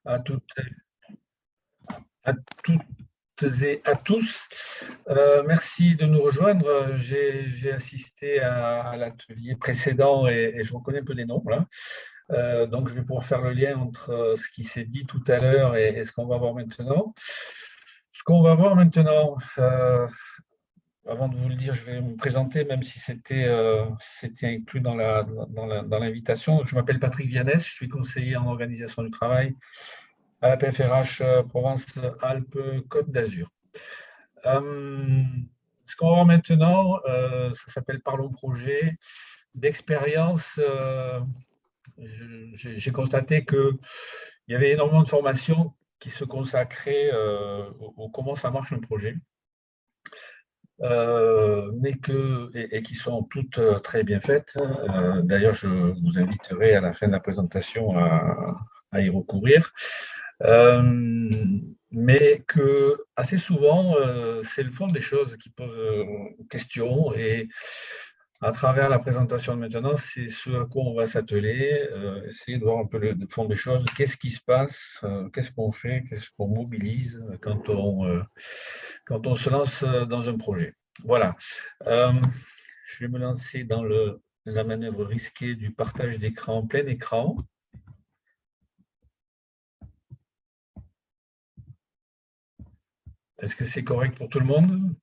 à toutes, à toutes et à tous. Merci de nous rejoindre. J'ai assisté à l'atelier précédent et je reconnais un peu les noms là. Donc, je vais pouvoir faire le lien entre ce qui s'est dit tout à l'heure et ce qu'on va voir maintenant. Ce qu'on va voir maintenant, avant de vous le dire, je vais me présenter, même si c'était inclus dans l'invitation. Je m'appelle Patrick Vianès, je suis conseiller en organisation du travail à la PFRH Provence-Alpes-Côte d'Azur. Ce qu'on va voir maintenant, ça s'appelle Parlons projet. D'expérience, j'ai constaté qu'il y avait énormément de formations qui se consacraient au comment ça marche un projet. Et qui sont toutes très bien faites. D'ailleurs, je vous inviterai à la fin de la présentation à y recourir. Mais que assez souvent, c'est le fond des choses qui pose question. Et à travers la présentation de maintenant, c'est ce à quoi on va s'atteler, essayer de voir un peu le fond des choses. Qu'est-ce qui se passe, qu'est-ce qu'on fait, qu'est-ce qu'on mobilise quand on se lance dans un projet. Voilà. Je vais me lancer dans la manœuvre risquée du partage d'écran en plein écran. Est-ce que c'est correct pour tout le monde?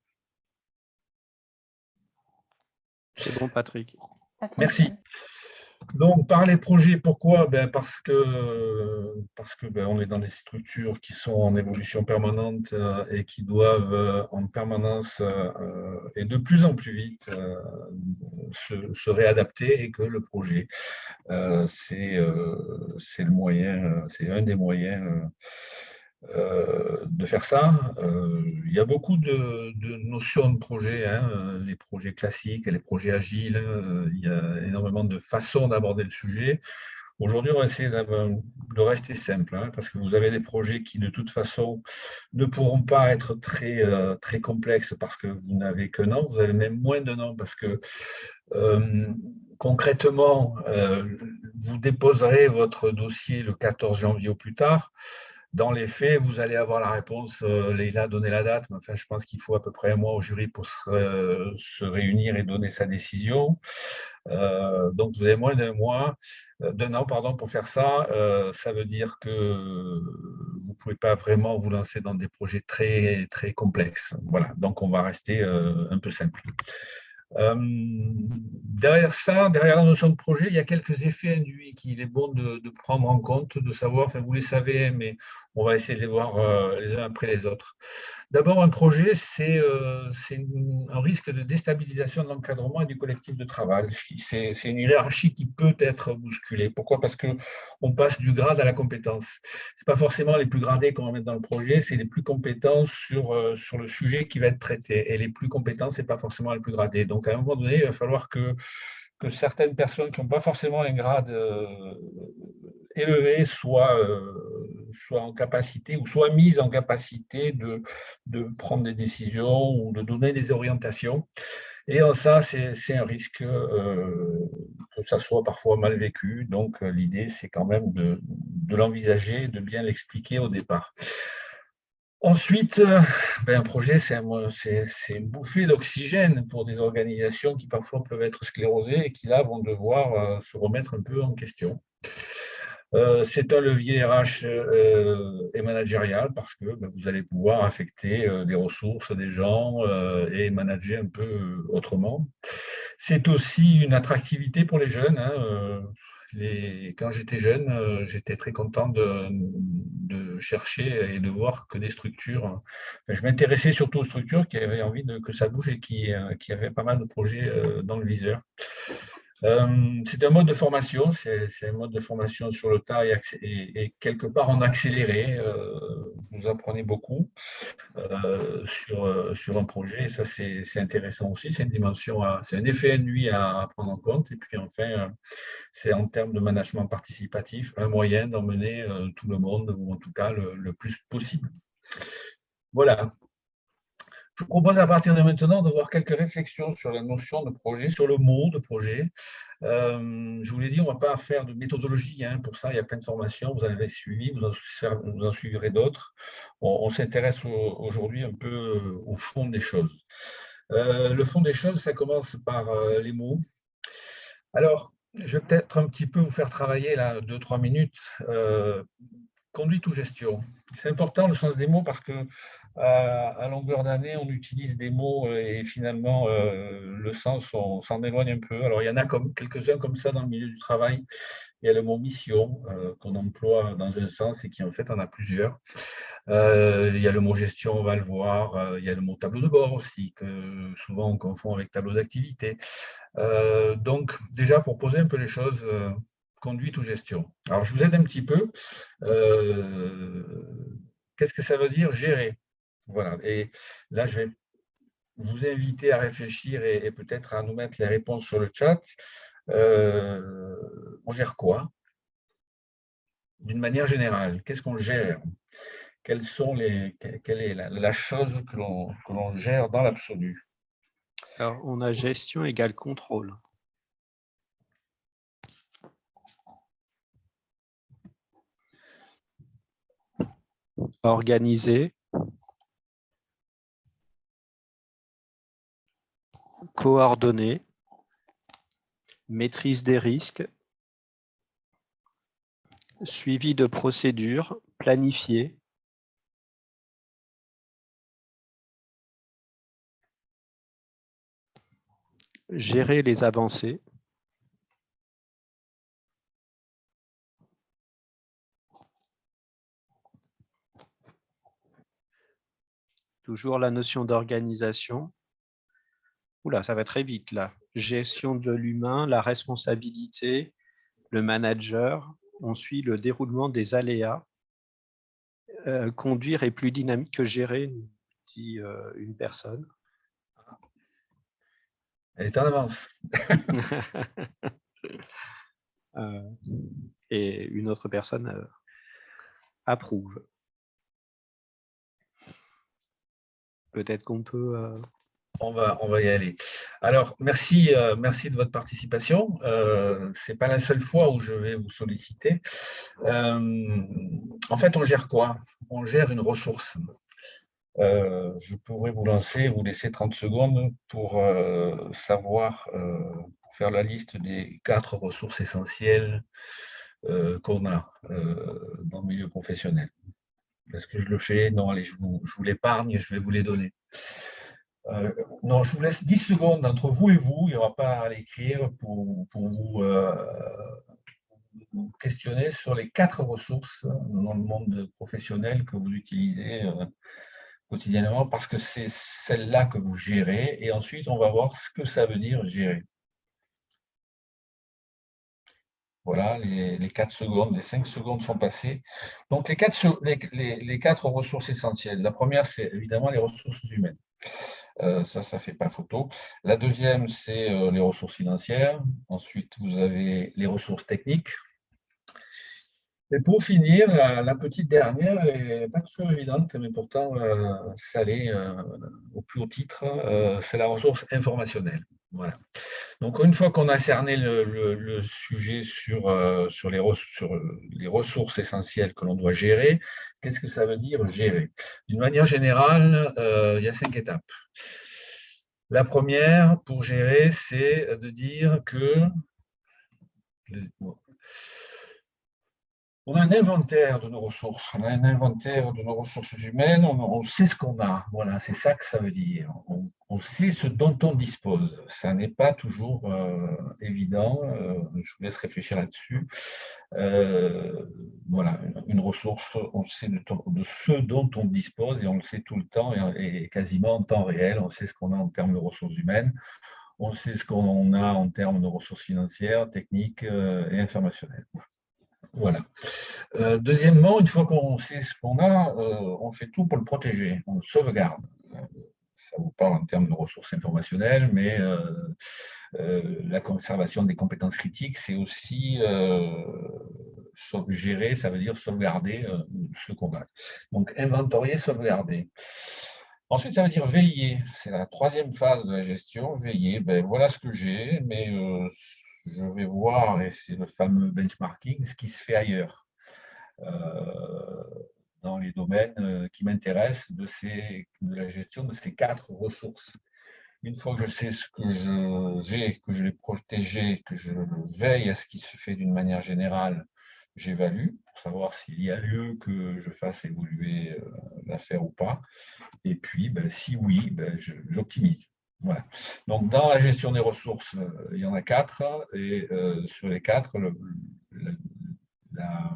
C'est bon, Patrick. Merci. Donc, par les projets, pourquoi? Parce que on est dans des structures qui sont en évolution permanente et qui doivent en permanence et de plus en plus vite se réadapter, et que le projet, c'est le moyen, c'est un des moyens de faire ça. Il y a beaucoup de notions de projets, hein, les projets classiques et les projets agiles. Il y a énormément de façons d'aborder le sujet. Aujourd'hui, on va essayer de rester simple, hein, parce que vous avez des projets qui, de toute façon, ne pourront pas être très complexes parce que vous n'avez qu'un an. Vous avez même moins d'un an parce que concrètement, vous déposerez votre dossier le 14 janvier au plus tard. Dans les faits, vous allez avoir la réponse, Leïla a donné la date, mais enfin, je pense qu'il faut à peu près un mois au jury pour se réunir et donner sa décision. Donc, vous avez moins d'un an, pardon, pour faire ça. Ça veut dire que vous ne pouvez pas vraiment vous lancer dans des projets très complexes. Voilà, donc on va rester un peu simple. Derrière ça, derrière la notion de projet, il y a quelques effets induits qu'il est bon de prendre en compte, de savoir, enfin vous les savez, mais on va essayer de les voir les uns après les autres. D'abord, un projet, c'est un risque de déstabilisation de l'encadrement et du collectif de travail. C'est une hiérarchie qui peut être bousculée. Pourquoi? Parce qu'on passe du grade à la compétence. Ce n'est pas forcément les plus gradés qu'on va mettre dans le projet, c'est les plus compétents sur le sujet qui va être traité. Et les plus compétents, ce n'est pas forcément les plus gradés. Donc, à un moment donné, il va falloir que certaines personnes qui n'ont pas forcément un grade élevé soient en capacité ou soient mises en capacité de prendre des décisions ou de donner des orientations. Et en ça, c'est un risque que ça soit parfois mal vécu. Donc, l'idée, c'est quand même de l'envisager, de bien l'expliquer au départ. Ensuite, un projet, c'est une bouffée d'oxygène pour des organisations qui parfois peuvent être sclérosées et qui là vont devoir se remettre un peu en question. C'est un levier RH et managérial parce que vous allez pouvoir affecter des ressources, des gens et manager un peu autrement. C'est aussi une attractivité pour les jeunes, hein. Quand j'étais jeune, j'étais très content de chercher et de voir que des structures. Je m'intéressais surtout aux structures qui avaient envie que ça bouge et qui avaient pas mal de projets dans le viseur. C'est un mode de formation, c'est un mode de formation sur le tas et quelque part en accéléré. Vous apprenez beaucoup sur un projet, et ça c'est intéressant aussi, c'est une dimension, c'est un effet induit à prendre en compte. Et puis enfin, c'est en termes de management participatif, un moyen d'emmener tout le monde, ou en tout cas le plus possible. Voilà. Je vous propose à partir de maintenant de voir quelques réflexions sur la notion de projet, sur le mot de projet. Je vous l'ai dit, on ne va pas faire de méthodologie. Pour ça, il y a plein de formations. Vous en avez suivi, vous en suivrez d'autres. On s'intéresse aujourd'hui un peu au fond des choses. Le fond des choses, ça commence par les mots. Alors, je vais peut-être un petit peu vous faire travailler là 2-3 minutes. Conduite ou gestion. C'est important le sens des mots parce que à longueur d'année, on utilise des mots et finalement le sens, on s'en éloigne un peu. Alors il y en a quelques-uns comme ça dans le milieu du travail. Il y a le mot mission qu'on emploie dans un sens et qui en fait en a plusieurs. Il y a le mot gestion, on va le voir. Il y a le mot tableau de bord aussi que souvent on confond avec tableau d'activité. Donc déjà pour poser un peu les choses. Conduite ou gestion. Alors, je vous aide un petit peu. Qu'est-ce que ça veut dire gérer? Voilà. Et là, je vais vous inviter à réfléchir et peut-être à nous mettre les réponses sur le chat. On gère quoi? D'une manière générale, qu'est-ce qu'on gère? Quelle est la chose que l'on gère dans l'absolu? Alors, on a gestion égale contrôle. Organiser, coordonner, maîtrise des risques, suivi de procédures, planifier, gérer les avancées, toujours la notion d'organisation. Oula, ça va très vite là. Gestion de l'humain, la responsabilité, le manager. On suit le déroulement des aléas. Conduire est plus dynamique que gérer, dit une personne. Elle est en avance. Et une autre personne approuve. Peut-être qu'on peut... On va y aller. Alors, merci de votre participation. Ce n'est pas la seule fois où je vais vous solliciter. En fait, on gère quoi? On gère une ressource. Je pourrais vous laisser 30 secondes pour savoir, pour faire la liste des 4 ressources essentielles qu'on a dans le milieu professionnel. Est-ce que je le fais? Non, allez, je vous l'épargne et je vais vous les donner. Non, je vous laisse 10 secondes entre vous et vous. Il n'y aura pas à l'écrire pour vous questionner sur les 4 ressources dans le monde professionnel que vous utilisez quotidiennement parce que c'est celle-là que vous gérez. Et ensuite, on va voir ce que ça veut dire gérer. Voilà, les 4 secondes, les 5 secondes sont passées. Donc, les 4 ressources essentielles. La première, c'est évidemment les ressources humaines. Ça ne fait pas photo. La deuxième, c'est les ressources financières. Ensuite, vous avez les ressources techniques. Et pour finir, la petite dernière n'est pas toujours évidente, mais pourtant, ça l'est au plus haut titre, c'est la ressource informationnelle. Voilà. Donc, une fois qu'on a cerné le sujet sur les ressources essentielles que l'on doit gérer, qu'est-ce que ça veut dire gérer? D'une manière générale, il y a 5 étapes. La première, pour gérer, c'est de dire que on a un inventaire de nos ressources, on a un inventaire de nos ressources humaines, on sait ce qu'on a. Voilà, c'est ça que ça veut dire. On sait ce dont on dispose. Ça n'est pas toujours évident. Je vous laisse réfléchir là-dessus. Voilà, une ressource, on sait de ce dont on dispose et on le sait tout le temps et quasiment en temps réel. On sait ce qu'on a en termes de ressources humaines. On sait ce qu'on a en termes de ressources financières, techniques et informationnelles. Voilà. Deuxièmement, une fois qu'on sait ce qu'on a, on fait tout pour le protéger, on le sauvegarde. Ça vous parle en termes de ressources informationnelles, mais la conservation des compétences critiques, c'est aussi gérer, ça veut dire sauvegarder ce qu'on a. Donc, inventorier, sauvegarder. Ensuite, ça veut dire veiller. C'est la troisième phase de la gestion, veiller. Ben, voilà ce que j'ai, mais je vais voir, et c'est le fameux benchmarking, ce qui se fait ailleurs, dans les domaines qui m'intéressent de la gestion de ces 4 ressources. Une fois que je sais ce que j'ai, que je l'ai protégé, que je veille à ce qui se fait d'une manière générale, j'évalue pour savoir s'il y a lieu que je fasse évoluer l'affaire ou pas. Et puis, ben, si oui, ben, j'optimise. Voilà. Donc, dans la gestion des ressources, il y en a 4. Et sur les 4, la,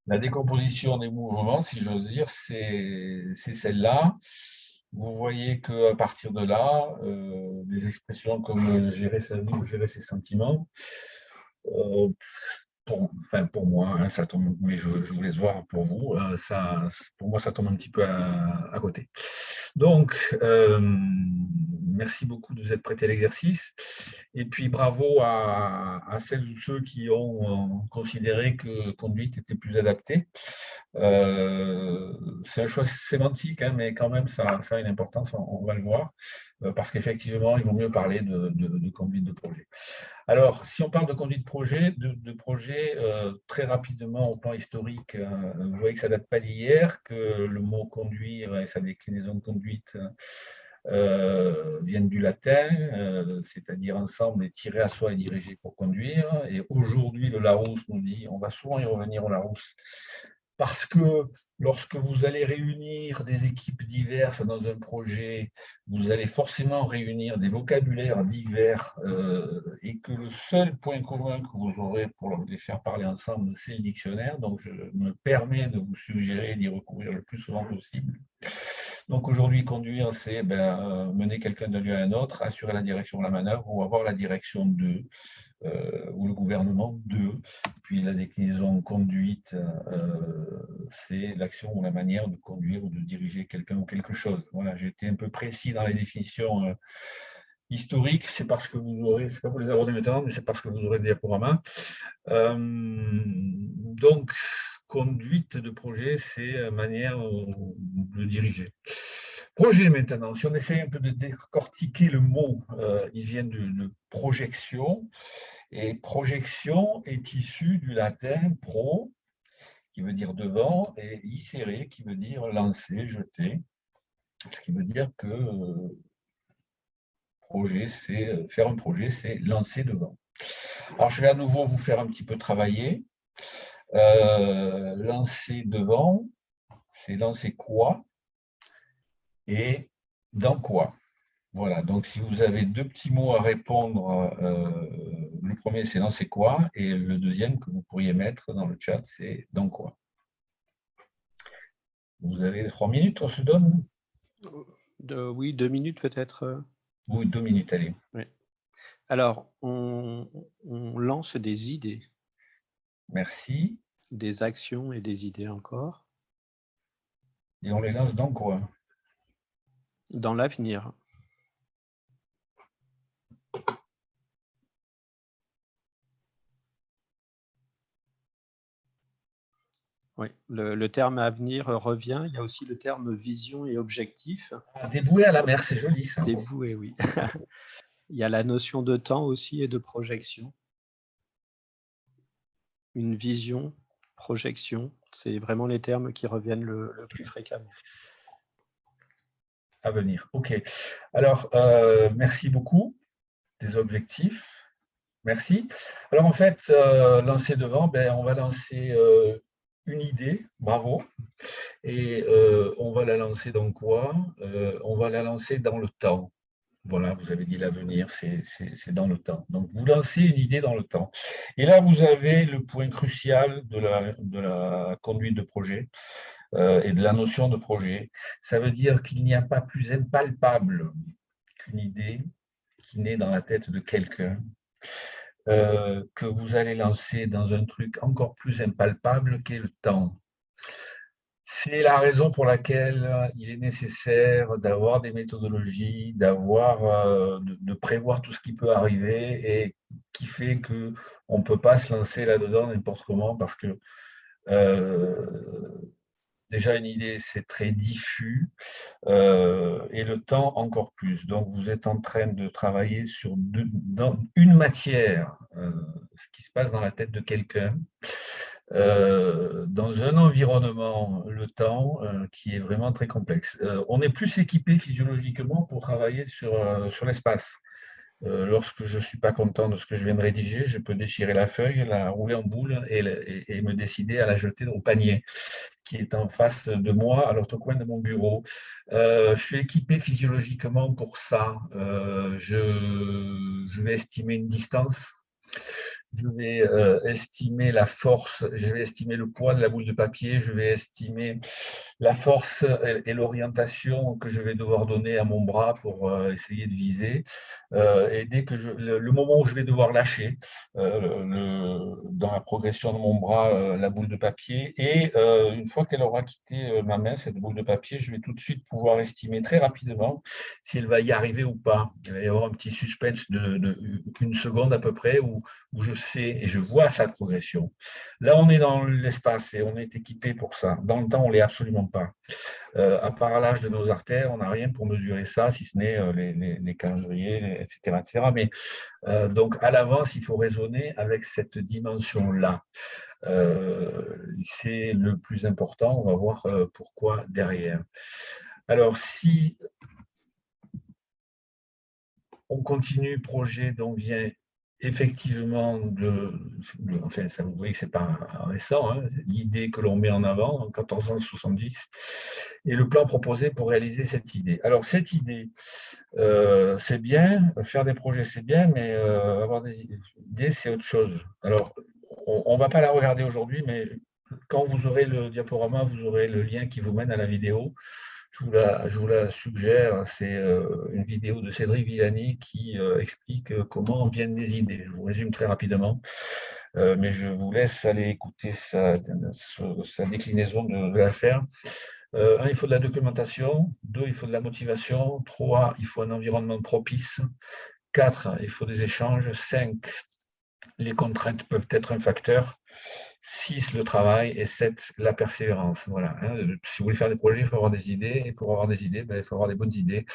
la décomposition des mouvements, si j'ose dire, c'est celle-là. Vous voyez qu'à partir de là, des expressions comme gérer sa vie ou gérer ses sentiments, pour moi, hein, ça tombe, mais je vous laisse voir pour vous, pour moi, ça tombe un petit peu à côté. Donc, merci beaucoup de vous être prêté à l'exercice. Et puis, bravo à celles ou ceux qui ont considéré que conduite était plus adaptée. C'est un choix sémantique, hein, mais quand même, ça a une importance, on va le voir, parce qu'effectivement, il vaut mieux parler de conduite de projet. Alors, si on parle de conduite de projet, très rapidement au plan historique, vous voyez que ça ne date pas d'hier, que le mot conduire et sa déclinaison de conduite viennent du latin, c'est-à-dire ensemble et tirer à soi et diriger pour conduire. Et aujourd'hui, le Larousse nous dit, on va souvent y revenir au Larousse, parce que lorsque vous allez réunir des équipes diverses dans un projet, vous allez forcément réunir des vocabulaires divers et que le seul point commun que vous aurez pour les faire parler ensemble, c'est le dictionnaire. Donc, je me permets de vous suggérer d'y recourir le plus souvent possible. Donc, aujourd'hui, conduire, c'est mener quelqu'un d'un lieu à un autre, assurer la direction de la manœuvre ou avoir la direction d'eux. Ou le gouvernement d'eux. Puis la déclinaison conduite, c'est l'action ou la manière de conduire ou de diriger quelqu'un ou quelque chose. Voilà, j'ai été un peu précis dans les définitions historiques, c'est parce que vous aurez, c'est pas pour les aborder maintenant, mais c'est parce que vous aurez des diaporamas. Donc, conduite de projet, c'est manière de diriger. Projet maintenant, si on essaie un peu de décortiquer le mot, il vient de projection, et projection est issu du latin pro, qui veut dire devant, et icere, qui veut dire lancer, jeter, ce qui veut dire que projet, c'est faire un projet, c'est lancer devant. Alors, je vais à nouveau vous faire un petit peu travailler. Lancer devant, c'est lancer quoi et dans quoi. Voilà, donc si vous avez 2 petits mots à répondre, le premier c'est lancer quoi et le deuxième que vous pourriez mettre dans le chat c'est dans quoi. Vous avez 3 minutes, on se donne? Oui, 2 minutes peut-être. Oui, 2 minutes, allez. Oui. Alors, on lance des idées. Merci. Des actions et des idées encore. Et on les lance dans quoi? Dans l'avenir. Oui, le terme avenir revient. Il y a aussi le terme vision et objectif. Des bouées à la mer, c'est joli ça. Des bouées, oui. Il y a la notion de temps aussi et de projection. Une vision, projection, c'est vraiment les termes qui reviennent le plus fréquemment. À venir, ok. Alors, merci beaucoup des objectifs. Merci. Alors, en fait, lancer devant, on va lancer une idée, bravo. Et on va la lancer dans quoi? On va la lancer dans le temps. Voilà, vous avez dit l'avenir, c'est dans le temps. Donc, vous lancez une idée dans le temps. Et là, vous avez le point crucial de la conduite de projet et de la notion de projet. Ça veut dire qu'il n'y a pas plus impalpable qu'une idée qui naît dans la tête de quelqu'un, que vous allez lancer dans un truc encore plus impalpable qu'est le temps. C'est la raison pour laquelle il est nécessaire d'avoir des méthodologies, de prévoir tout ce qui peut arriver et qui fait qu'on ne peut pas se lancer là-dedans n'importe comment parce que déjà une idée, c'est très diffus, et le temps encore plus. Donc, vous êtes en train de travailler sur dans une matière, ce qui se passe dans la tête de quelqu'un, dans un environnement, le temps, qui est vraiment très complexe. On est plus équipé physiologiquement pour travailler sur l'espace. Lorsque je ne suis pas content de ce que je viens de rédiger, je peux déchirer la feuille, la rouler en boule et me décider à la jeter au panier qui est en face de moi, à l'autre coin de mon bureau. Je suis équipé physiologiquement pour ça. Je vais estimer une distance. Je vais estimer la force, je vais estimer le poids de la boule de papier, je vais estimer la force et l'orientation que je vais devoir donner à mon bras pour essayer de viser. Et dès que le moment où je vais devoir lâcher dans la progression de mon bras la boule de papier, et une fois qu'elle aura quitté ma main, cette boule de papier, je vais tout de suite pouvoir estimer très rapidement si elle va y arriver ou pas. Il va y avoir un petit suspense une seconde à peu près où je sais et je vois sa progression. Là, on est dans l'espace et on est équipé pour ça. Dans le temps, on ne l'est absolument pas. À part l'âge de nos artères, on n'a rien pour mesurer ça, si ce n'est les calendriers, etc., etc. Mais donc, à l'avance, il faut raisonner avec cette dimension-là. C'est le plus important. On va voir pourquoi derrière. Alors, si on continue, projet dont vient effectivement enfin, ça, vous voyez que ce n'est pas récent, hein, l'idée que l'on met en avant en 1470 et le plan proposé pour réaliser cette idée. Alors, cette idée, c'est bien, faire des projets, c'est bien, mais avoir des idées, c'est autre chose. Alors, on ne va pas la regarder aujourd'hui, mais quand vous aurez le diaporama, vous aurez le lien qui vous mène à la vidéo. Je vous la suggère, c'est une vidéo de Cédric Villani qui explique comment viennent des idées. Je vous résume très rapidement, mais je vous laisse aller écouter sa déclinaison de l'affaire. 1, il faut de la documentation. 2, il faut de la motivation. 3, il faut un environnement propice. 4, il faut des échanges. 5, les contraintes peuvent être un facteur. 6, le travail, et 7, la persévérance. Voilà. Si vous voulez faire des projets, il faut avoir des idées, et pour avoir des idées, il faut avoir des bonnes idées.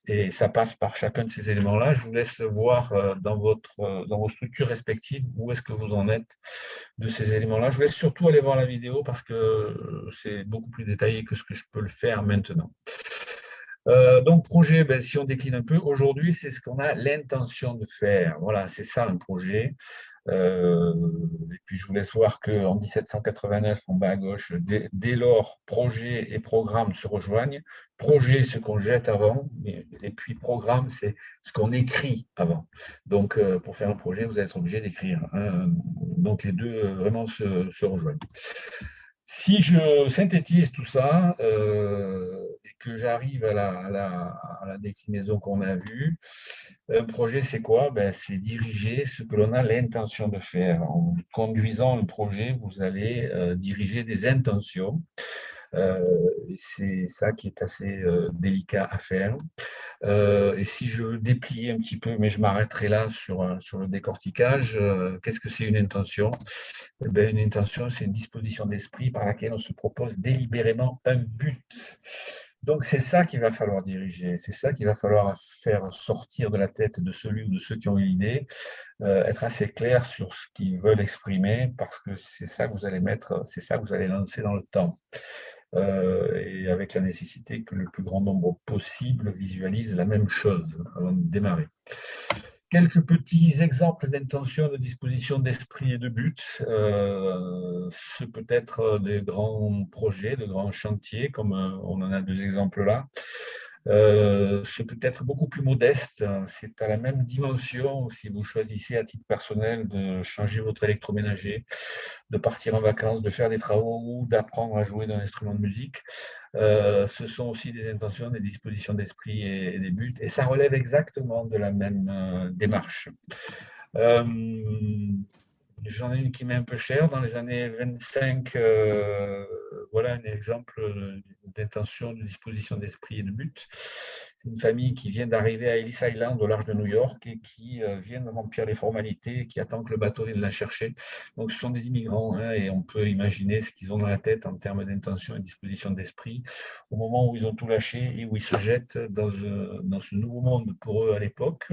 Et ça passe par chacun de ces éléments-là. Je vous laisse voir dans vos structures respectives où est-ce que vous en êtes de ces éléments-là. Je vous laisse surtout aller voir la vidéo parce que c'est beaucoup plus détaillé que ce que je peux le faire maintenant. Donc, projet, si on décline un peu, aujourd'hui, c'est ce qu'on a l'intention de faire. Voilà, c'est ça un projet. Et puis, je vous laisse voir qu'en 1789, en bas à gauche, dès lors, projet et programme se rejoignent. Projet, ce qu'on jette avant, et puis programme, c'est ce qu'on écrit avant. Donc, pour faire un projet, vous allez être obligé d'écrire, hein. Donc, les deux vraiment se rejoignent. Si je synthétise tout ça et que j'arrive à la déclinaison qu'on a vue, un projet, c'est quoi? C'est diriger ce que l'on a l'intention de faire. En conduisant un projet, vous allez diriger des intentions. C'est ça qui est assez délicat à faire. Et si je veux déplier un petit peu, mais je m'arrêterai là sur le décortiquage, qu'est-ce que c'est une intention? Une intention, c'est une disposition d'esprit par laquelle on se propose délibérément un but. Donc, c'est ça qu'il va falloir diriger, c'est ça qu'il va falloir faire sortir de la tête de celui ou de ceux qui ont eu l'idée, être assez clair sur ce qu'ils veulent exprimer, parce que c'est ça que vous allez mettre, c'est ça que vous allez lancer dans le temps. Et avec la nécessité que le plus grand nombre possible visualise la même chose avant de démarrer. Quelques petits exemples d'intention, de disposition d'esprit et de but. Ce peut être des grands projets, de grands chantiers, comme on en a 2 exemples là. Ce peut être beaucoup plus modeste. C'est à la même dimension si vous choisissez à titre personnel de changer votre électroménager, de partir en vacances, de faire des travaux ou d'apprendre à jouer d'un instrument de musique. Ce sont aussi des intentions, des dispositions d'esprit et des buts, et ça relève exactement de la même démarche. J'en ai une qui m'est un peu chère. Dans les années 25, voilà un exemple d'intention, de disposition d'esprit et de but. C'est une famille qui vient d'arriver à Ellis Island, au large de New York, et qui vient de remplir les formalités, qui attend que le bateau vienne la chercher. Donc, ce sont des immigrants, hein, et on peut imaginer ce qu'ils ont dans la tête en termes d'intention et de disposition d'esprit au moment où ils ont tout lâché et où ils se jettent dans ce nouveau monde pour eux à l'époque.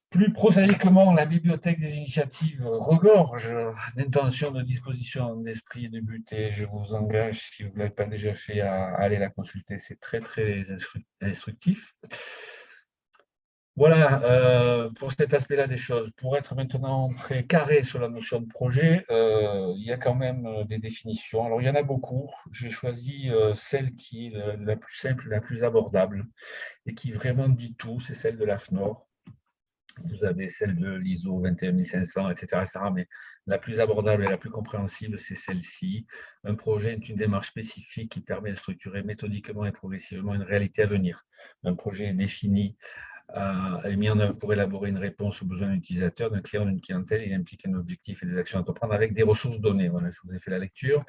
Plus prosaïquement, la bibliothèque des initiatives regorge d'intentions, de dispositions d'esprit et de but, et je vous engage, si vous ne l'avez pas déjà fait, à aller la consulter. C'est très, très instructif. Voilà, pour cet aspect-là des choses. Pour être maintenant très carré sur la notion de projet, il y a quand même des définitions. Alors, il y en a beaucoup. J'ai choisi celle qui est la plus simple, la plus abordable, et qui vraiment dit tout, c'est celle de l'AFNOR. Vous avez celle de l'ISO 21500, etc., mais la plus abordable et la plus compréhensible, c'est celle-ci. Un projet est une démarche spécifique qui permet de structurer méthodiquement et progressivement une réalité à venir. Un projet est défini et mis en œuvre pour élaborer une réponse aux besoins d'un utilisateur, d'un client, d'une clientèle. Il implique un objectif et des actions à entreprendre avec des ressources données. Voilà, je vous ai fait la lecture.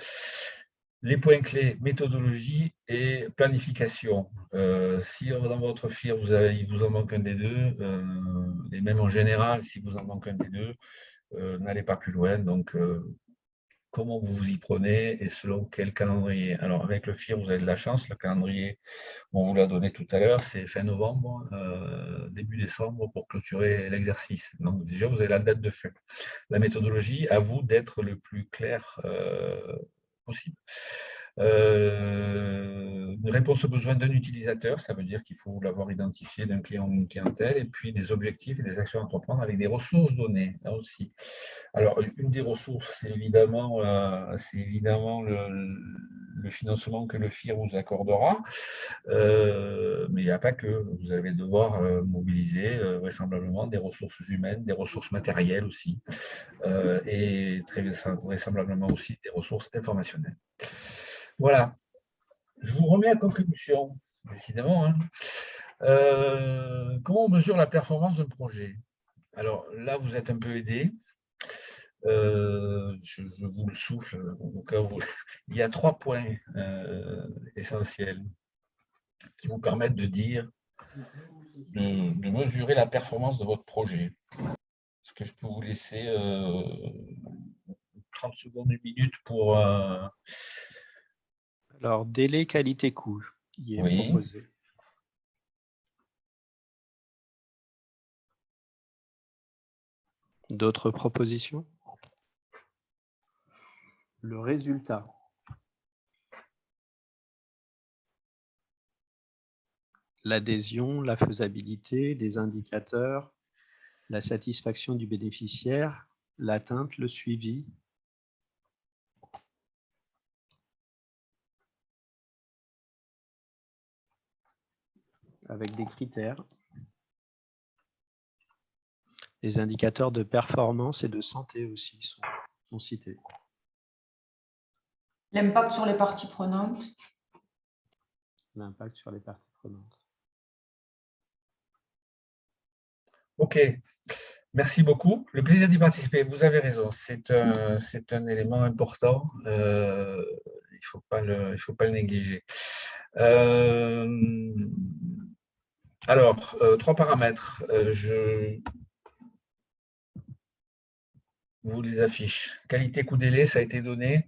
Les points clés, méthodologie et planification. Si dans votre FIR, il vous en manque un des deux, et même en général, si vous en manque un des deux, n'allez pas plus loin. Donc, comment vous vous y prenez et selon quel calendrier. Alors, avec le FIR, vous avez de la chance. Le calendrier, on vous l'a donné tout à l'heure, c'est fin novembre, début décembre pour clôturer l'exercice. Donc, déjà, vous avez la date de fin. La méthodologie, à vous d'être le plus clair possible. Une réponse aux besoins d'un utilisateur, ça veut dire qu'il faut l'avoir identifié d'un client ou d'une clientèle, et puis des objectifs et des actions à entreprendre avec des ressources données, là aussi. Alors, une des ressources, c'est évidemment le financement que le FIR vous accordera, mais il n'y a pas que. Vous allez devoir mobiliser vraisemblablement des ressources humaines, des ressources matérielles aussi, et très vraisemblablement aussi des ressources informationnelles. Voilà, je vous remets à contribution, décidément. Hein. Comment on mesure la performance d'un projet? Alors là, vous êtes un peu aidé. Je vous le souffle au cas où. Il y a 3 points essentiels qui vous permettent de dire, de mesurer la performance de votre projet. Est-ce que je peux vous laisser 30 secondes, une minute pour... Alors, délai, qualité, coût qui est Oui. proposé. D'autres propositions? Le résultat. L'adhésion, la faisabilité, des indicateurs, la satisfaction du bénéficiaire, l'atteinte, le suivi. Avec des critères. Les indicateurs de performance et de santé aussi sont cités. L'impact sur les parties prenantes. L'impact sur les parties prenantes. Ok, merci beaucoup. Le plaisir d'y participer, vous avez raison, c'est un élément important, il ne faut pas le négliger. Alors, 3 paramètres, je vous les affiche. Qualité, coût, délai, ça a été donné.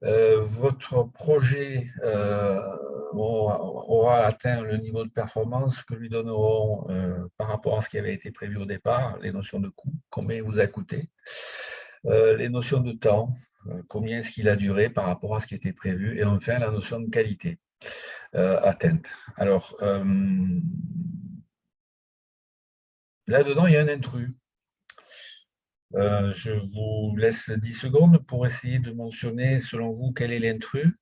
Votre projet aura atteint le niveau de performance que lui donneront par rapport à ce qui avait été prévu au départ, les notions de coût, combien il vous a coûté, les notions de temps, combien est-ce qu'il a duré par rapport à ce qui était prévu, et enfin la notion de qualité atteinte. Alors, là-dedans, il y a un intrus. Je vous laisse 10 secondes pour essayer de mentionner, selon vous, quel est l'intrus.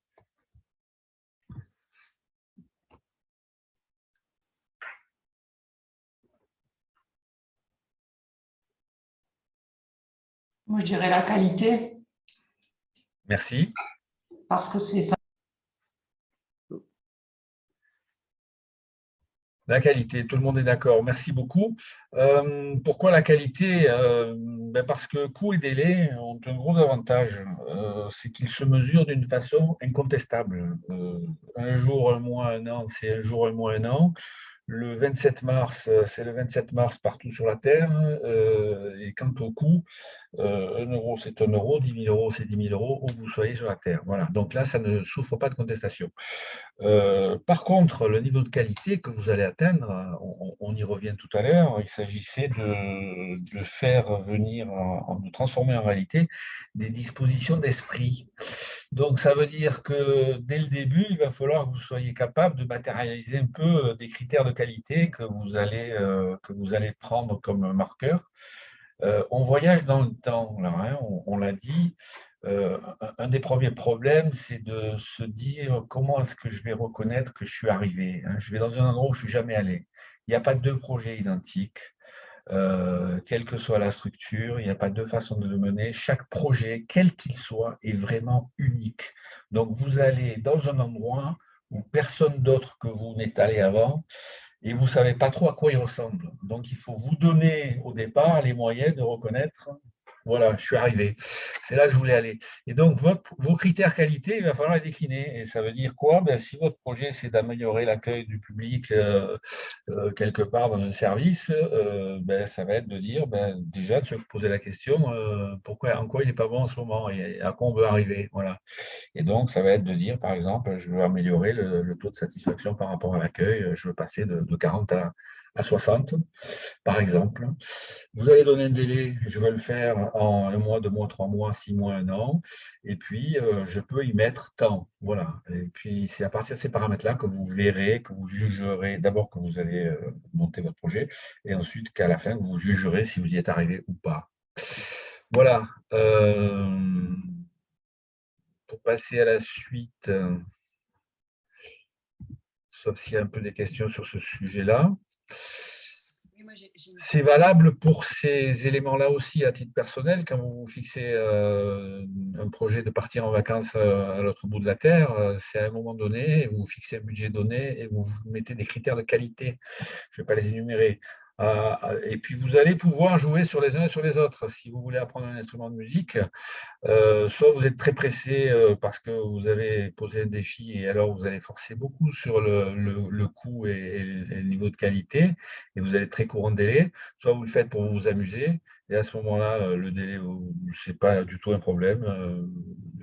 Moi, je dirais la qualité. Merci. Parce que c'est ça. La qualité, tout le monde est d'accord. Merci beaucoup. Pourquoi la qualité? Parce que coût et délai ont un gros avantage. C'est qu'ils se mesurent d'une façon incontestable. Un jour, un mois, un an, c'est un jour, un mois, un an. Le 27 mars, c'est le 27 mars partout sur la Terre. Et quant au coût, 1 euro, c'est 1 euro, 10 000 euros, c'est 10 000 euros, où vous soyez sur la Terre. Voilà. Donc là, ça ne souffre pas de contestation. Par contre, le niveau de qualité que vous allez atteindre, on y revient tout à l'heure, il s'agissait de faire venir, de transformer en réalité des dispositions d'esprit. Donc, ça veut dire que dès le début, il va falloir que vous soyez capable de matérialiser un peu des critères de qualité que vous allez prendre comme marqueur. On voyage dans le temps, là, hein, on l'a dit. Un des premiers problèmes, c'est de se dire comment est-ce que je vais reconnaître que je suis arrivé, hein. Je vais dans un endroit où je ne suis jamais allé. Il n'y a pas deux projets identiques, quelle que soit la structure, il n'y a pas deux façons de le mener. Chaque projet, quel qu'il soit, est vraiment unique. Donc, vous allez dans un endroit où personne d'autre que vous n'est allé avant, et vous ne savez pas trop à quoi il ressemble. Donc, il faut vous donner au départ les moyens de reconnaître, voilà, je suis arrivé. C'est là que je voulais aller. Et donc, vos critères qualité, il va falloir les décliner. Et ça veut dire quoi? Si votre projet, c'est d'améliorer l'accueil du public quelque part dans un service, ça va être de dire, déjà, de se poser la question, pourquoi, en quoi il n'est pas bon en ce moment et à quoi on veut arriver. Voilà. Et donc, ça va être de dire, par exemple, je veux améliorer le taux de satisfaction par rapport à l'accueil, je veux passer de 40 à 60, par exemple. Vous allez donner un délai, je veux le faire en 1 mois, 2 mois, 3 mois, 6 mois, 1 an, et puis je peux y mettre tant. Voilà. Et puis, c'est à partir de ces paramètres-là que vous verrez, que vous jugerez d'abord que vous allez monter votre projet, et ensuite qu'à la fin, vous jugerez si vous y êtes arrivé ou pas. Voilà. Pour passer à la suite, sauf s'il y a un peu des questions sur ce sujet-là. C'est valable pour ces éléments-là aussi à titre personnel, quand vous fixez un projet de partir en vacances à l'autre bout de la Terre, c'est à un moment donné, vous fixez un budget donné et vous mettez des critères de qualité. Je ne vais pas les énumérer. Et puis vous allez pouvoir jouer sur les uns et sur les autres. Si vous voulez apprendre un instrument de musique, soit vous êtes très pressé parce que vous avez posé un défi et alors vous allez forcer beaucoup sur le coût et le niveau de qualité et vous allez être très court en délai, soit vous le faites pour vous amuser et à ce moment-là, le délai, ce n'est pas du tout un problème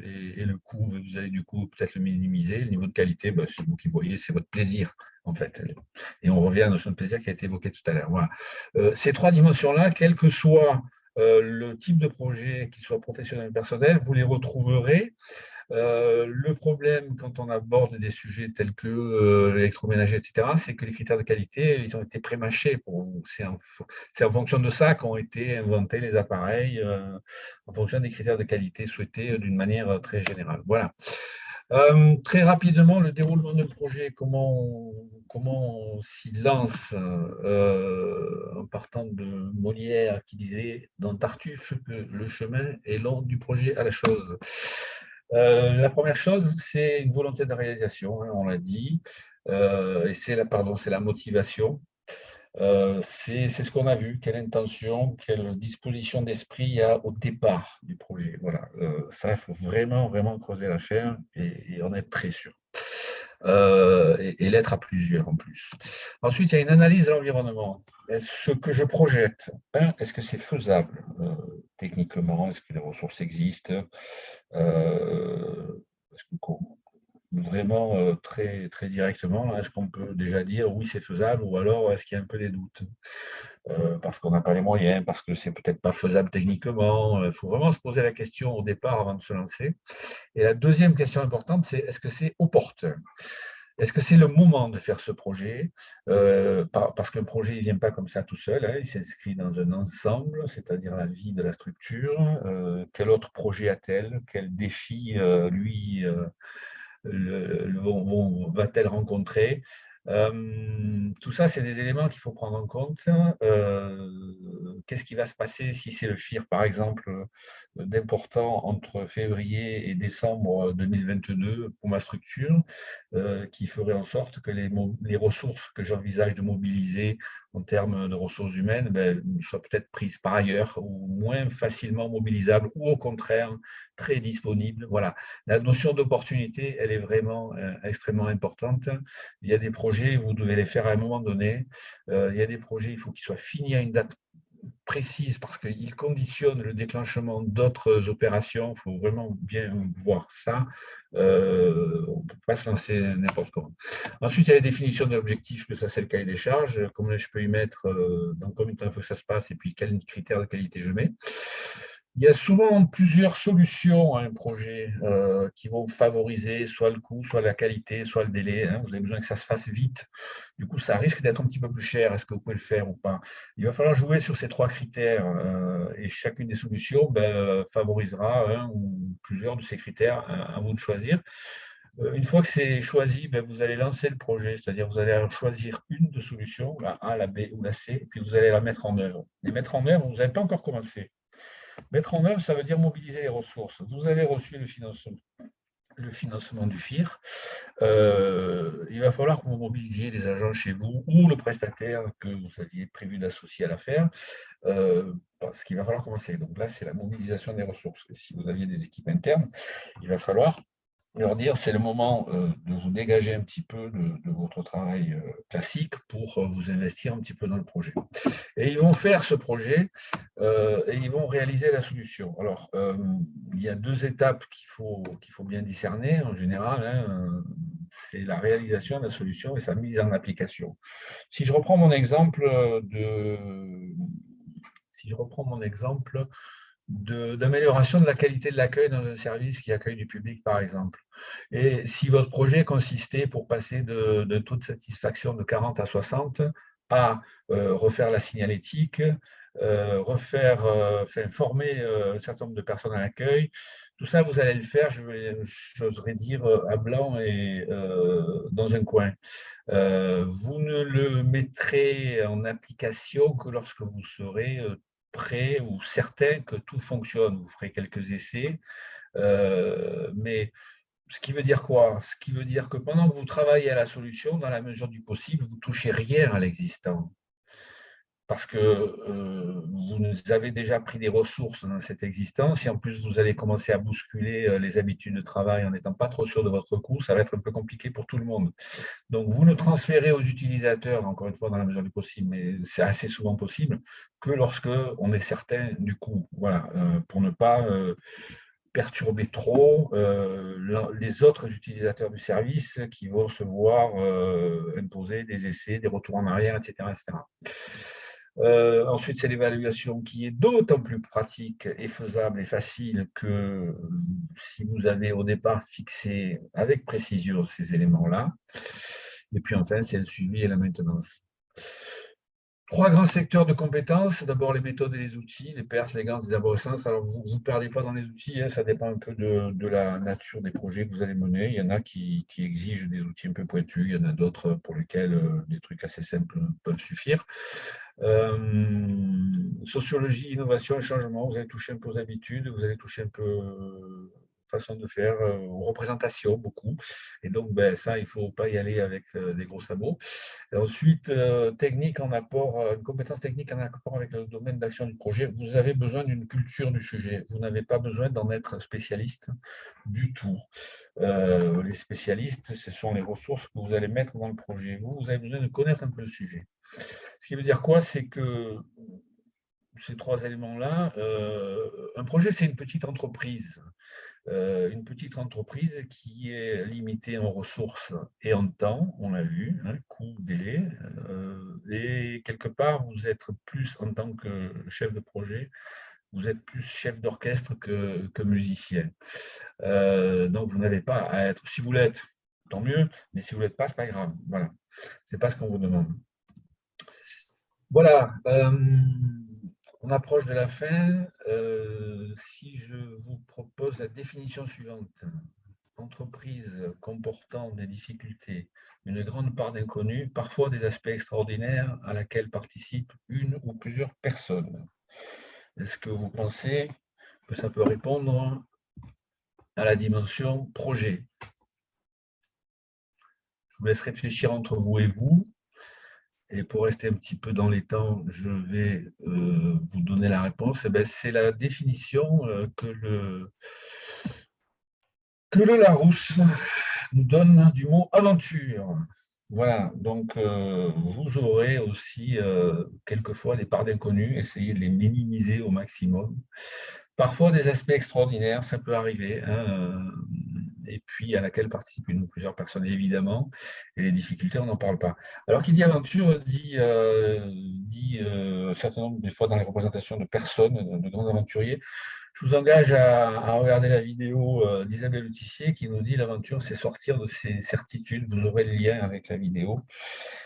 et le coût, vous allez du coup peut-être le minimiser. Le niveau de qualité, c'est vous qui voyez, c'est votre plaisir en fait. Et on revient à la notion de plaisir qui a été évoquée tout à l'heure. Voilà. Ces trois dimensions-là, quel que soit le type de projet, qu'il soit professionnel ou personnel, vous les retrouverez. Le problème quand on aborde des sujets tels que l'électroménager, etc., c'est que les critères de qualité, ils ont été prémâchés pour vous. C'est en fonction de ça qu'ont été inventés les appareils, en fonction des critères de qualité souhaités d'une manière très générale. Voilà. Très rapidement, le déroulement d'un projet, comment on s'y lance en partant de Molière qui disait dans Tartuffe que le chemin est long du projet à la chose. La première chose, c'est une volonté de réalisation, hein, on l'a dit, et c'est la motivation. C'est ce qu'on a vu, quelle intention, quelle disposition d'esprit il y a au départ du projet. Voilà, ça, il faut vraiment, vraiment creuser la chair et en être très sûr. Et l'être à plusieurs en plus. Ensuite, il y a une analyse de l'environnement. Ce que je projette, est-ce que c'est faisable techniquement? Est-ce que les ressources existent? Est-ce que vraiment très, très directement, est-ce qu'on peut déjà dire oui, c'est faisable ou alors est-ce qu'il y a un peu des doutes parce qu'on n'a pas les moyens, parce que c'est peut-être pas faisable techniquement. Il faut vraiment se poser la question au départ avant de se lancer. Et la deuxième question importante, c'est est-ce que c'est opportun? Est-ce que c'est le moment de faire ce projet? Parce qu'un projet, il ne vient pas comme ça tout seul, hein, il s'inscrit dans un ensemble, c'est-à-dire la vie de la structure. Quel autre projet a-t-elle? Quel défi, lui, va-t-elle rencontrer? Tout ça, c'est des éléments qu'il faut prendre en compte. qu'est-ce qui va se passer si c'est le FIR, par exemple, d'important entre février et décembre 2022 pour ma structure, qui ferait en sorte que les ressources que j'envisage de mobiliser en termes de ressources humaines soient peut-être prises par ailleurs ou moins facilement mobilisables ou au contraire très disponibles. Voilà. La notion d'opportunité, elle est vraiment extrêmement importante. Il y a des projets, vous devez les faire à un moment donné. Il y a des projets, il faut qu'ils soient finis à une date précise parce qu'ils conditionnent le déclenchement d'autres opérations. Il faut vraiment bien voir ça. On ne peut pas se lancer n'importe comment. Ensuite, il y a la définition de l'objectif, que ça, c'est le cahier des charges. Comment je peux y mettre, dans combien de temps il faut que ça se passe et puis quels critères de qualité je mets. Il y a souvent plusieurs solutions à un projet qui vont favoriser soit le coût, soit la qualité, soit le délai. Vous avez besoin que ça se fasse vite. Du coup, ça risque d'être un petit peu plus cher. Est-ce que vous pouvez le faire ou pas? Il va falloir jouer sur ces 3 critères et chacune des solutions favorisera un ou plusieurs de ces critères. À vous de choisir. Une fois que c'est choisi, vous allez lancer le projet, c'est-à-dire vous allez choisir une de solutions, la A, la B ou la C, et puis vous allez la mettre en œuvre. Les mettre en œuvre, vous n'avez pas encore commencé. Mettre en œuvre, ça veut dire mobiliser les ressources. Vous avez reçu le financement du FIR. Il va falloir que vous mobilisiez les agents chez vous ou le prestataire que vous aviez prévu d'associer à l'affaire, parce qu'il va falloir commencer. Donc là, c'est la mobilisation des ressources. Et si vous aviez des équipes internes, il va falloir leur dire c'est le moment de vous dégager un petit peu de votre travail classique pour vous investir un petit peu dans le projet. Et ils vont faire ce projet et ils vont réaliser la solution. Alors, il y a 2 étapes qu'il faut bien discerner en général. C'est la réalisation de la solution et sa mise en application. Si je reprends mon exemple d'amélioration de la qualité de l'accueil dans un service qui accueille du public, par exemple. Et si votre projet consistait pour passer de taux de satisfaction de 40 à 60 à refaire la signalétique, former un certain nombre de personnes à l'accueil, tout ça, vous allez le faire, j'oserais dire, à blanc et dans un coin. Vous ne le mettrez en application que lorsque vous serez prêt ou certain que tout fonctionne. Vous ferez quelques essais, mais ce qui veut dire quoi? Ce qui veut dire que pendant que vous travaillez à la solution, dans la mesure du possible, vous ne touchez rien à l'existant. Parce que vous avez déjà pris des ressources dans cette existence et en plus vous allez commencer à bousculer les habitudes de travail en n'étant pas trop sûr de votre coût, ça va être un peu compliqué pour tout le monde. Donc vous ne transférez aux utilisateurs, encore une fois dans la mesure du possible, mais c'est assez souvent possible, que lorsque on est certain du coût. Voilà, pour ne pas perturber trop les autres utilisateurs du service qui vont se voir imposer des essais, des retours en arrière, etc. etc. Ensuite, c'est l'évaluation qui est d'autant plus pratique et faisable et facile que si vous avez au départ fixé avec précision ces éléments-là. Et puis enfin, c'est le suivi et la maintenance. 3 grands secteurs de compétences. D'abord, les méthodes et les outils, les pertes, les gains, les arborescences. Alors, vous ne perdez pas dans les outils, ça dépend un peu de la nature des projets que vous allez mener. Il y en a qui exigent des outils un peu pointus, il y en a d'autres pour lesquels des trucs assez simples peuvent suffire. Sociologie, innovation et changement, vous allez toucher un peu aux habitudes, vous allez toucher un peu façon de faire, aux représentations beaucoup. Et donc, ça, il ne faut pas y aller avec des gros sabots. Et ensuite, technique en apport, une compétence technique en apport avec le domaine d'action du projet. Vous avez besoin d'une culture du sujet. Vous n'avez pas besoin d'en être spécialiste du tout. Les spécialistes, ce sont les ressources que vous allez mettre dans le projet. Vous avez besoin de connaître un peu le sujet. Ce qui veut dire quoi? C'est que ces 3 éléments-là, un projet, c'est une petite entreprise. Une petite entreprise qui est limitée en ressources et en temps, on l'a vu, coût, délai, et quelque part, vous êtes plus, en tant que chef de projet, vous êtes plus chef d'orchestre que musicien. Donc, vous n'avez pas à être, si vous l'êtes, tant mieux, mais si vous ne l'êtes pas, ce n'est pas grave. Voilà, ce n'est pas ce qu'on vous demande. Voilà, on approche de la fin. Si je vous propose la définition suivante, entreprise comportant des difficultés, une grande part d'inconnus, parfois des aspects extraordinaires à laquelle participent une ou plusieurs personnes. Est-ce que vous pensez que ça peut répondre à la dimension projet? Je vous laisse réfléchir entre vous et vous. Et pour rester un petit peu dans les temps, je vais vous donner la réponse. C'est la définition que le Larousse nous donne du mot aventure. Voilà, donc vous aurez aussi quelquefois des parts d'inconnus, essayez de les minimiser au maximum. Parfois des aspects extraordinaires, ça peut arriver, hein, et puis à laquelle participent une ou plusieurs personnes évidemment, et les difficultés, on n'en parle pas. Alors qui dit aventure dit un certain nombre, des fois dans les représentations de personnes, de grands aventuriers. Je vous engage à regarder la vidéo d'Isabelle Autissier qui nous dit l'aventure, c'est sortir de ses certitudes. Vous aurez le lien avec la vidéo.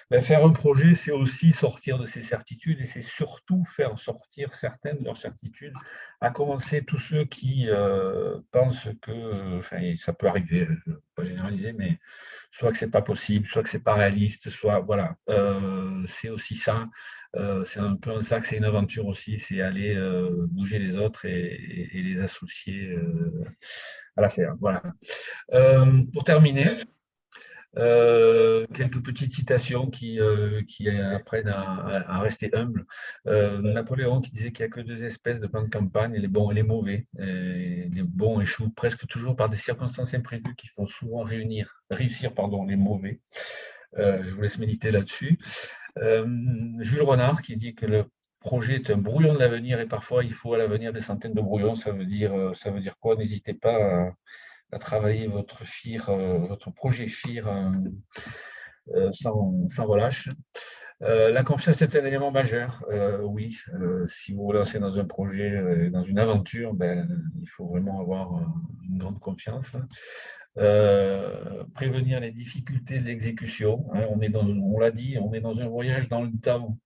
Ben, faire un projet, c'est aussi sortir de ses certitudes et c'est surtout faire sortir certaines de leurs certitudes, à commencer tous ceux qui pensent que, enfin, ça peut arriver, je ne veux pas généraliser, mais soit que ce n'est pas possible, soit que ce n'est pas réaliste, soit, voilà, c'est aussi ça. C'est un peu ça que c'est une aventure aussi, c'est aller bouger les autres et les associer à l'affaire. Voilà. Pour terminer, quelques petites citations qui apprennent à rester humble. Napoléon qui disait qu'il n'y a que deux espèces de plans de campagne, les bons et les mauvais. Et les bons échouent presque toujours par des circonstances imprévues qui font souvent réussir les mauvais. Je vous laisse méditer là-dessus. Jules Renard qui dit que le projet est un brouillon de l'avenir et parfois il faut à l'avenir des centaines de brouillons. Ça veut dire quoi? N'hésitez pas à travailler votre projet FIR sans relâche. La confiance est un élément majeur, oui. Si vous vous lancez dans un projet, dans une aventure, ben, il faut vraiment avoir une grande confiance. Prévenir les difficultés de l'exécution. Hein, on l'a dit, on est dans un voyage dans le temps.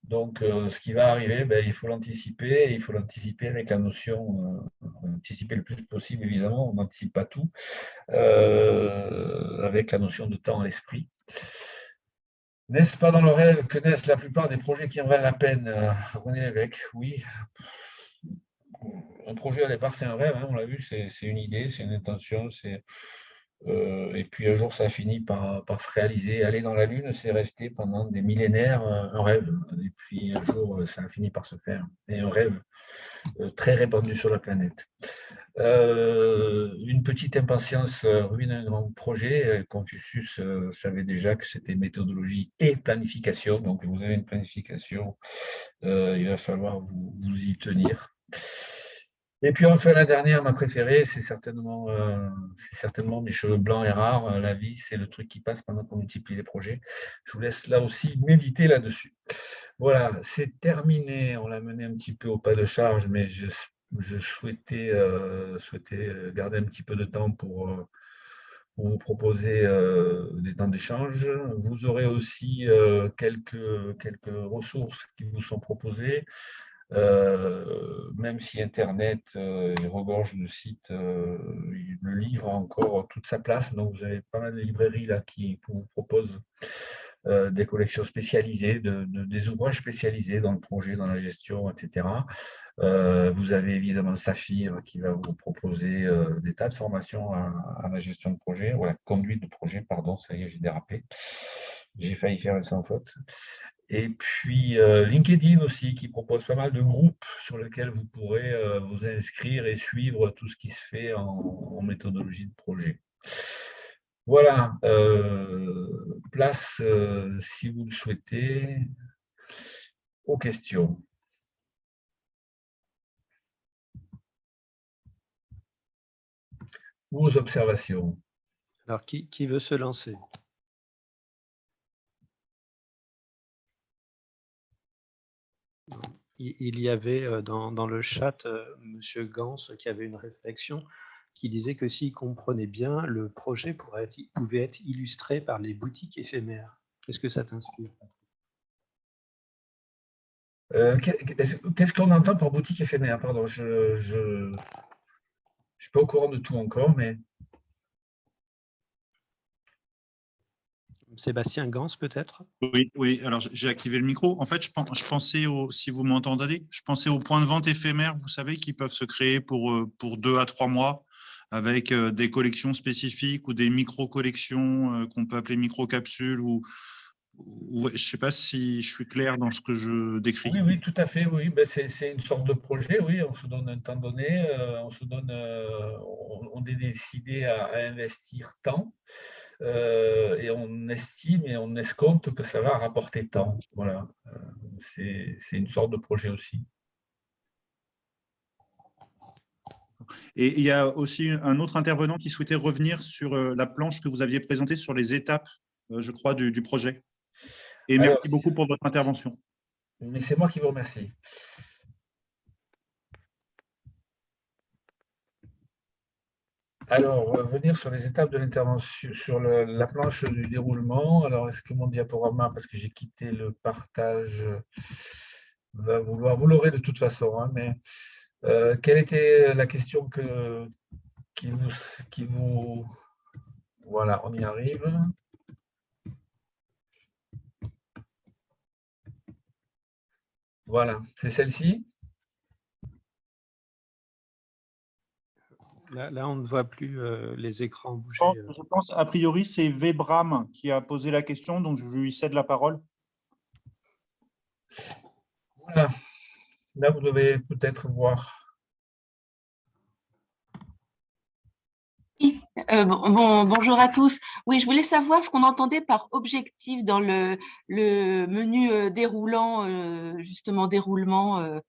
Donc, ce qui va arriver, ben, il faut l'anticiper, et il faut l'anticiper avec la notion, anticiper le plus possible, évidemment, on n'anticipe pas tout, avec la notion de temps à l'esprit. N'est-ce pas dans le rêve que naissent la plupart des projets qui en valent la peine? René Lévesque, oui. Un projet, à départ, c'est un rêve, hein, on l'a vu, c'est une idée, c'est une intention, et puis un jour, ça finit par se réaliser. Aller dans la Lune, c'est resté pendant des millénaires un rêve. Et puis un jour, ça a fini par se faire. Et un rêve très répandu sur la planète. Une petite impatience ruine un grand projet. Confucius savait déjà que c'était méthodologie et planification. Donc, vous avez une planification, il va falloir vous y tenir. Et puis enfin, la dernière, ma préférée, c'est certainement mes cheveux blancs et rares. La vie, c'est le truc qui passe pendant qu'on multiplie les projets. Je vous laisse là aussi méditer là-dessus. Voilà, c'est terminé. On l'a mené un petit peu au pas de charge, mais je souhaitais garder un petit peu de temps pour vous proposer des temps d'échange. Vous aurez aussi quelques ressources qui vous sont proposées. Même si Internet regorge de sites, le livre a encore toute sa place. Donc, vous avez pas mal de librairies là, qui vous proposent des collections spécialisées, des ouvrages spécialisés dans le projet, dans la gestion, etc. Vous avez évidemment Saphir qui va vous proposer des tas de formations à la gestion de projet, ou à la conduite de projet, pardon, ça y est, j'ai dérapé. J'ai failli faire une sans faute. Et puis LinkedIn aussi, qui propose pas mal de groupes sur lesquels vous pourrez vous inscrire et suivre tout ce qui se fait en méthodologie de projet. Voilà, place, si vous le souhaitez, aux questions. Ou aux observations. Alors, qui veut se lancer? Il y avait dans le chat Monsieur Gans qui avait une réflexion qui disait que s'il comprenait bien, le projet pouvait être illustré par les boutiques éphémères. Est-ce que ça t'inspire? Qu'est-ce qu'on entend par boutique éphémère? Pardon, je ne suis pas au courant de tout encore, mais… Sébastien Gans, peut-être? Oui, oui, alors j'ai activé le micro. En fait, je pensais, si vous m'entendez, je pensais aux points de vente éphémères, vous savez, qui peuvent se créer pour 2 à 3 mois avec des collections spécifiques ou des micro-collections qu'on peut appeler micro-capsules. Je ne sais pas si je suis clair dans ce que je décris. Oui, oui, tout à fait. Oui, ben, c'est une sorte de projet. Oui, on se donne un temps donné, on est décidé à investir tant. Et on estime et on escompte que ça va rapporter tant. Voilà, c'est une sorte de projet aussi. Et il y a aussi un autre intervenant qui souhaitait revenir sur la planche que vous aviez présentée sur les étapes, je crois, du projet. Et Alors, merci beaucoup pour votre intervention. mais c'est moi qui vous remercie. Alors, revenir sur les étapes de l'intervention, sur la planche du déroulement. Alors, est-ce que mon diaporama, parce que j'ai quitté le partage, va vouloir, vous l'aurez de toute façon, hein, mais quelle était la question qui vous... Voilà, on y arrive. Voilà, c'est celle-ci. Là, on ne voit plus les écrans bouger. Je pense, a priori, c'est Vebram qui a posé la question, donc je lui cède la parole. Voilà, là vous devez peut-être voir. Bonjour à tous. Oui, je voulais savoir ce qu'on entendait par objectif dans le menu déroulant, justement déroulement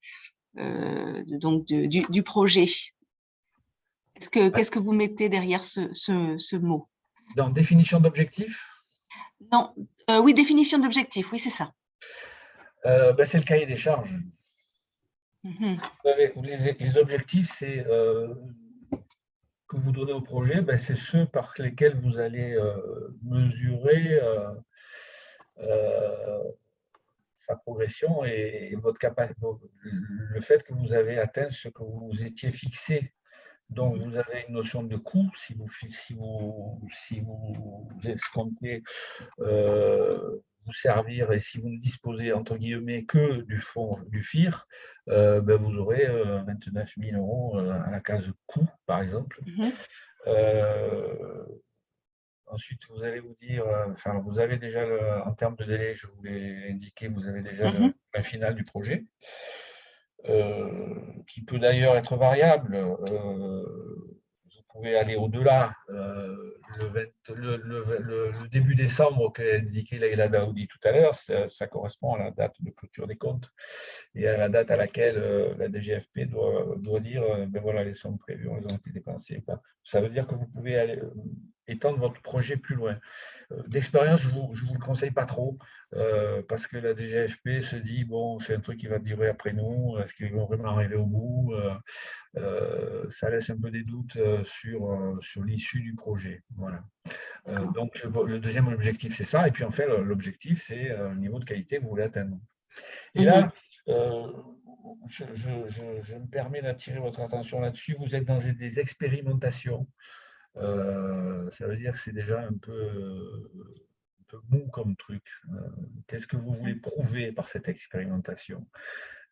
donc du projet. Qu'est-ce que vous mettez derrière ce mot? Dans définition d'objectif, Non, oui, définition d'objectif, oui, c'est ça. ben, c'est le cahier des charges. Mhm. Les objectifs, c'est que vous donnez au projet, ben, c'est ceux par lesquels vous allez mesurer sa progression et votre capacité, le fait que vous avez atteint ce que vous étiez fixé. Donc, vous avez une notion de coût si vous escomptez vous servir et si vous ne disposez entre guillemets que du fonds du FIR, ben vous aurez 29 000 € à la case coût, par exemple. Ensuite, vous allez vous dire, enfin, vous avez déjà, en termes de délai, je vous l'ai indiqué, vous avez déjà le point final du projet, qui peut d'ailleurs être variable. Vous pouvez aller au-delà. Le début décembre qu'a indiqué Leïla Daoudi tout à l'heure, ça correspond à la date de clôture des comptes et à la date à laquelle la DGFP doit dire ben voilà, les sommes prévues, elles ont été dépensées. Ça veut dire que vous pouvez aller, étendre votre projet plus loin. D'expérience, je ne vous le conseille pas trop parce que la DGFP se dit bon, c'est un truc qui va durer après nous, est-ce qu'ils vont vraiment arriver au bout? Ça laisse un peu des doutes sur l'issue du projet. Voilà. Donc, le deuxième objectif, c'est ça. Et puis, en fait, l'objectif, c'est le niveau de qualité que vous voulez atteindre. Et là, je me permets d'attirer votre attention là-dessus. Vous êtes dans des expérimentations. Ça veut dire que c'est déjà un peu mou comme truc. Qu'est-ce que vous voulez prouver par cette expérimentation?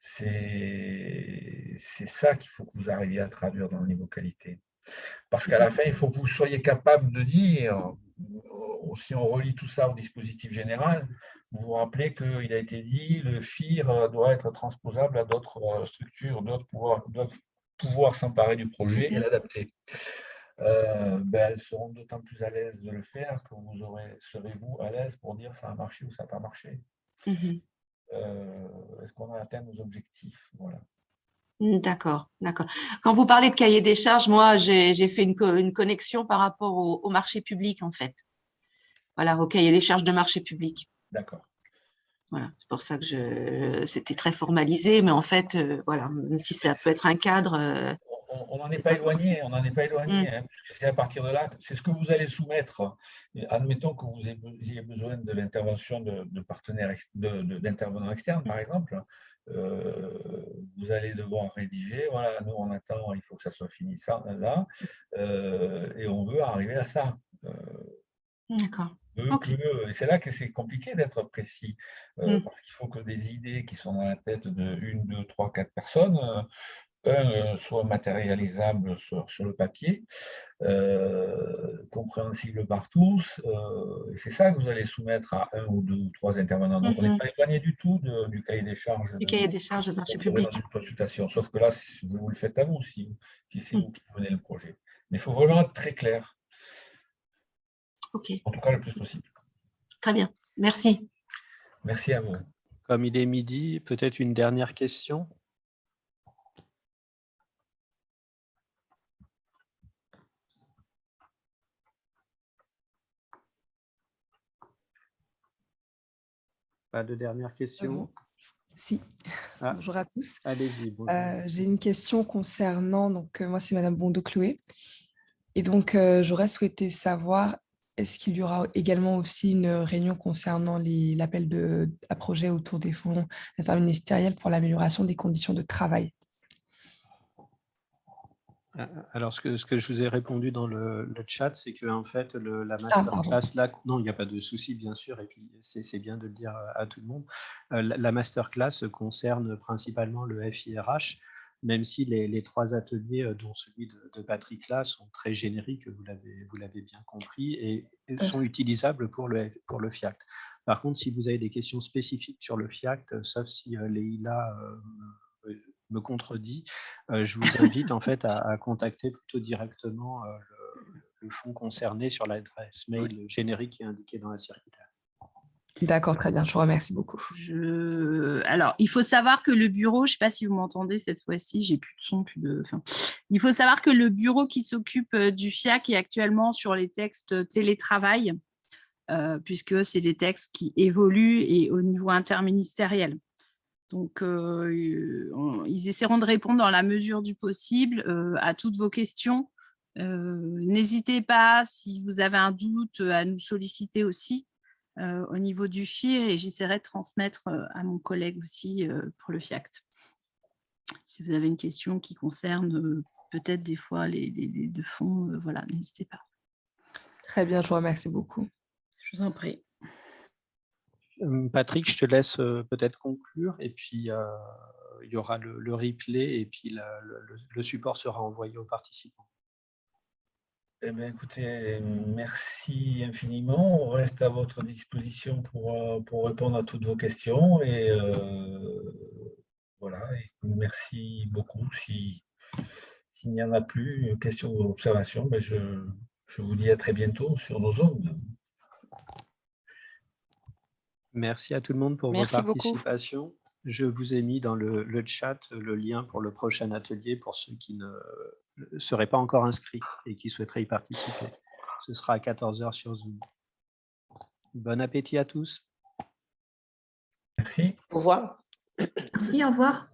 C'est ça qu'il faut que vous arriviez à traduire dans le niveau qualité. Parce qu'à la fin, il faut que vous soyez capable de dire, si on relie tout ça au dispositif général, vous vous rappelez qu'il a été dit, le FIR doit être transposable à d'autres structures, doivent pouvoir s'emparer du projet et l'adapter. Ben, elles seront d'autant plus à l'aise de le faire que serez-vous à l'aise pour dire ça a marché ou ça n'a pas marché. Est-ce qu'on a atteint nos objectifs? Voilà. D'accord, d'accord. Quand vous parlez de cahier des charges, moi, j'ai fait une connexion par rapport au marché public, en fait. Voilà, au cahier des charges de marché public. D'accord. Voilà, c'est pour ça que c'était très formalisé, mais en fait, voilà, même si ça peut être un cadre. On n'en est pas éloigné, hein, puisque c'est à partir de là, c'est ce que vous allez soumettre. Admettons que vous ayez besoin de l'intervention de partenaires, d'intervenants externes, par exemple. Vous allez devoir rédiger, voilà, nous on attend, il faut que ça soit fini ça, là, et on veut arriver à ça. D'accord. Ok. Et c'est là que c'est compliqué d'être précis, Mm. parce qu'il faut que des idées qui sont dans la tête de 1, 2, 3, 4 personnes, soient matérialisables sur le papier, compréhensible par tous. Et c'est ça que vous allez soumettre à 1 ou 2 ou 3 intervenants. Donc, on n'est Mhm. pas éloigné du tout du cahier des charges Du cahier des charges de marché qu'on ferait dans public. une consultation. Sauf que là, vous le faites à vous, si c'est Mm. vous qui menez le projet. Mais il faut vraiment être très clair, Ok, en tout cas le plus possible. très bien. Merci. Merci à vous. Comme il est midi, peut-être une dernière question. Pas de dernière question? Si, Ah, bonjour à tous. allez-y, bonjour. J'ai une question concernant, moi c'est Madame Bondo-Chloé, et donc j'aurais souhaité savoir, est-ce qu'il y aura également aussi une réunion concernant l'appel à projet autour des fonds interministériels pour l'amélioration des conditions de travail? Alors, ce que je vous ai répondu dans le chat, c'est que en fait, la pardon. masterclass, là, non, il n'y a pas de souci, bien sûr, et puis c'est bien de le dire à tout le monde. La masterclass concerne principalement le FIRH, même si les 3 ateliers, dont celui de Patrick là, sont très génériques, vous l'avez bien compris, et sont utilisables pour le FIACT. Par contre, si vous avez des questions spécifiques sur le FIACT, sauf si Leïla me contredit, je vous invite en fait à contacter plutôt directement le fonds concerné sur l'adresse mail générique qui est indiquée dans la circulaire. D'accord, très bien, je vous remercie beaucoup. Alors, il faut savoir que le bureau, je ne sais pas si vous m'entendez cette fois-ci, j'ai plus de son, il faut savoir que le bureau qui s'occupe du FIAC est actuellement sur les textes télétravail, puisque c'est des textes qui évoluent et au niveau interministériel. Donc, ils essaieront de répondre dans la mesure du possible à toutes vos questions. N'hésitez pas, si vous avez un doute, à nous solliciter aussi au niveau du FIR, et j'essaierai de transmettre à mon collègue aussi pour le FIACT. Si vous avez une question qui concerne peut-être des fois les deux fonds, voilà, n'hésitez pas. Très bien, je vous remercie beaucoup. Je vous en prie. Patrick, je te laisse peut-être conclure, et puis il y aura le replay, et puis le support sera envoyé aux participants. Eh bien, écoutez, merci infiniment. On reste à votre disposition pour répondre à toutes vos questions. Et voilà, et merci beaucoup. S'il n'y en a plus, une question ou observation, ben je vous dis à très bientôt sur nos ondes. Merci à tout le monde pour Merci vos beaucoup. participations. Je vous ai mis dans le chat le lien pour le prochain atelier pour ceux qui ne seraient pas encore inscrits et qui souhaiteraient y participer. Ce sera à 14 h sur Zoom. Bon appétit à tous. Merci. Au revoir. Merci, au revoir.